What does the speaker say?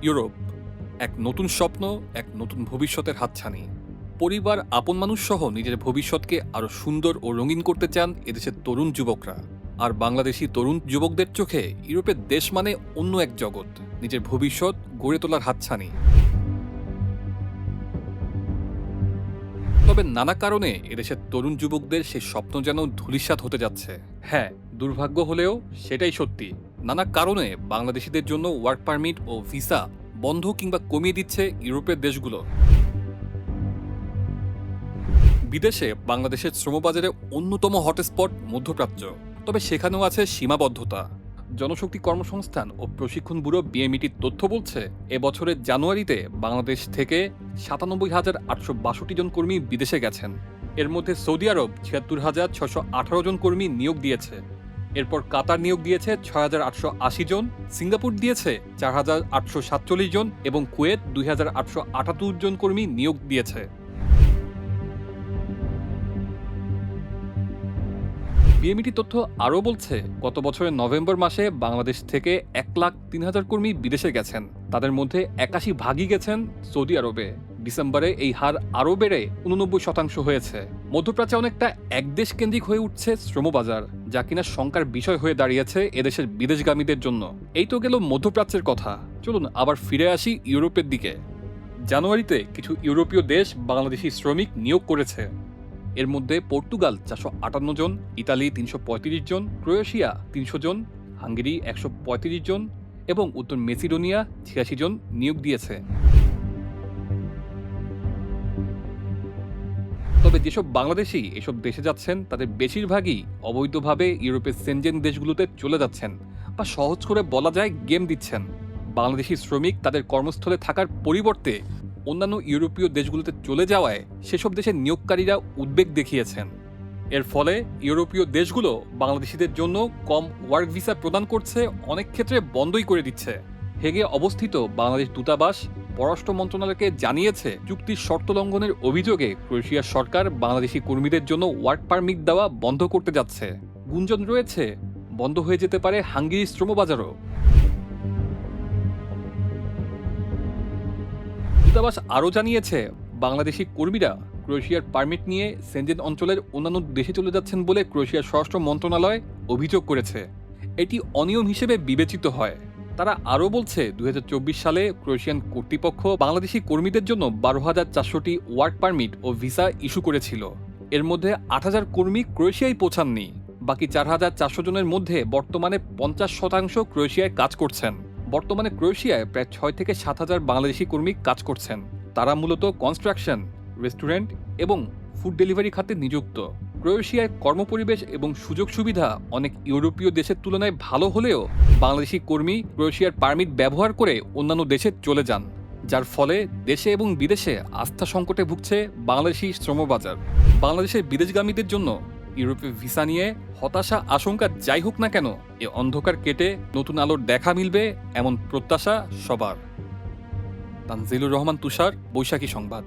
Europe এক নতুন স্বপ্ন, এক নতুন ভবিষ্যতের হাতছানি। পরিবার, আপন মানুষ সহ নিজের ভবিষ্যৎকে আরও সুন্দর ও রঙিন করতে চান এদেশের তরুণ যুবকরা। আর বাংলাদেশি তরুণ যুবকদের চোখে ইউরোপের দেশ মানে অন্য এক জগৎ, নিজের ভবিষ্যৎ গড়ে তোলার হাতছানি। তবে নানা কারণে এদেশের তরুণ যুবকদের সেই স্বপ্ন যেন ধূলিসাৎ হতে যাচ্ছে। হ্যাঁ, দুর্ভাগ্য হলেও সেটাই সত্যি। নানা কারণে বাংলাদেশিদের জন্য ওয়ার্ক পারমিট ও ভিসা বন্ধ কিংবা কমিয়ে দিচ্ছে ইউরোপের দেশগুলো। বিদেশে বাংলাদেশের শ্রমবাজারে অন্যতম হটস্পট মধ্যপ্রাচ্য। তবে সেখানেও আছে সীমাবদ্ধতা। জনশক্তি কর্মসংস্থান ও প্রশিক্ষণ ব্যুরো বিএমইটির তথ্য বলছে, এবছরের জানুয়ারিতে বাংলাদেশ থেকে ৯৭,৮৬২ জন কর্মী বিদেশে গেছেন। এর মধ্যে সৌদি আরব ৭৬,৬১৮ জন কর্মী নিয়োগ দিয়েছে। এরপর কাতার নিয়োগ দিয়েছে ৬,৮৮০ জন, সিঙ্গাপুর দিয়েছে ৪,৮৪৭ জন এবং কুয়েত ২,৮৭৮ জন কর্মী নিয়োগ দিয়েছে। বিএমইটি তথ্য আরও বলছে, গত বছরের নভেম্বর মাসে বাংলাদেশ থেকে ১,০৩,০০০ কর্মী বিদেশে গেছেন। তাদের মধ্যে ৮১ ভাগই গেছেন সৌদি আরবে। ডিসেম্বরে এই হার আরও বেড়ে ৮৯% হয়েছে। মধ্যপ্রাচ্যে অনেকটা একদেশ কেন্দ্রিক হয়ে উঠছে শ্রমবাজার, যা কিনা শঙ্কার বিষয় হয়ে দাঁড়িয়েছে এদেশের বিদেশগামীদের জন্য। এই তো গেল মধ্যপ্রাচ্যের কথা, চলুন আবার ফিরে আসি ইউরোপের দিকে। জানুয়ারিতে কিছু ইউরোপীয় দেশ বাংলাদেশি শ্রমিক নিয়োগ করেছে। এর মধ্যে পর্তুগাল ৪৫৮ জন, ইতালি ৩৩৫ জন, ক্রোয়েশিয়া ৩০০ জন, হাঙ্গেরি ১৩৫ জন এবং উত্তর মেসিডোনিয়া ৮৬ জন নিয়োগ দিয়েছে। তবে যেসব বাংলাদেশি এসব দেশে যাচ্ছেন তাদের বেশিরভাগই অবৈধভাবে ইউরোপের সেনজেন দেশগুলোতে চলে যাচ্ছেন, বা সহজ করে বলা যায় গেম দিচ্ছেন। বাংলাদেশি শ্রমিক তাদের কর্মস্থলে থাকার পরিবর্তে অন্যান্য ইউরোপীয় দেশগুলোতে চলে যাওয়ায় সেসব দেশের নিয়োগকারীরা উদ্বেগ দেখিয়েছেন। এর ফলে ইউরোপীয় দেশগুলো বাংলাদেশিদের জন্য কম ওয়ার্ক ভিসা প্রদান করছে, অনেক ক্ষেত্রে বন্ধই করে দিচ্ছে। হেগে অবস্থিত বাংলাদেশ দূতাবাস পররাষ্ট্র মন্ত্রণালয়কে জানিয়েছে, চুক্তির শর্ত লঙ্ঘনের অভিযোগে ক্রোয়েশিয়ার সরকার বাংলাদেশি কর্মীদের জন্য ওয়ার্ক পারমিট দেওয়া বন্ধ করতে যাচ্ছে। গুঞ্জন রয়েছে বন্ধ হয়ে যেতে পারে হাঙ্গেরির শ্রমবাজারও। দূতাবাস আরও জানিয়েছে, বাংলাদেশি কর্মীরা ক্রোয়েশিয়ার পারমিট নিয়ে সেনজেন অঞ্চলের অন্যান্য দেশে চলে যাচ্ছেন বলে ক্রোয়েশিয়ার স্বরাষ্ট্র মন্ত্রণালয় অভিযোগ করেছে। এটি অনিয়ম হিসেবে বিবেচিত হয়। তারা আরও বলছে, ২০২৪ সালে ক্রোয়েশিয়ান কর্তৃপক্ষ বাংলাদেশি কর্মীদের জন্য ১২,৪০০টি ওয়ার্ক পারমিট ও ভিসা ইস্যু করেছিল। এর মধ্যে ৮,০০০ কর্মী ক্রোয়েশিয়ায় পৌঁছাননি। বাকি ৪,৪০০ জনের মধ্যে বর্তমানে ৫০% ক্রোয়েশিয়ায় কাজ করছেন। বর্তমানে ক্রোয়েশিয়ায় প্রায় ৬ থেকে ৭,০০০ বাংলাদেশি কর্মী কাজ করছেন। তারা মূলত কনস্ট্রাকশন, রেস্টুরেন্ট এবং ফুড ডেলিভারি খাতে নিযুক্ত। ক্রোয়েশিয়ায় কর্মপরিবেশ এবং সুযোগ সুবিধা অনেক ইউরোপীয় দেশের তুলনায় ভালো হলেও বাংলাদেশি কর্মী ক্রোয়েশিয়ার পারমিট ব্যবহার করে অন্যান্য দেশে চলে যান, যার ফলে দেশে এবং বিদেশে আস্থা সংকটে ভুগছে বাংলাদেশি শ্রমবাজার। বাংলাদেশের বিদেশগামীদের জন্য ইউরোপে ভিসা নিয়ে হতাশা, আশঙ্কা যাই হোক না কেন, এ অন্ধকার কেটে নতুন আলোর দেখা মিলবে এমন প্রত্যাশা সবার। তানজিলুর রহমান তুষার, বৈশাখী সংবাদ।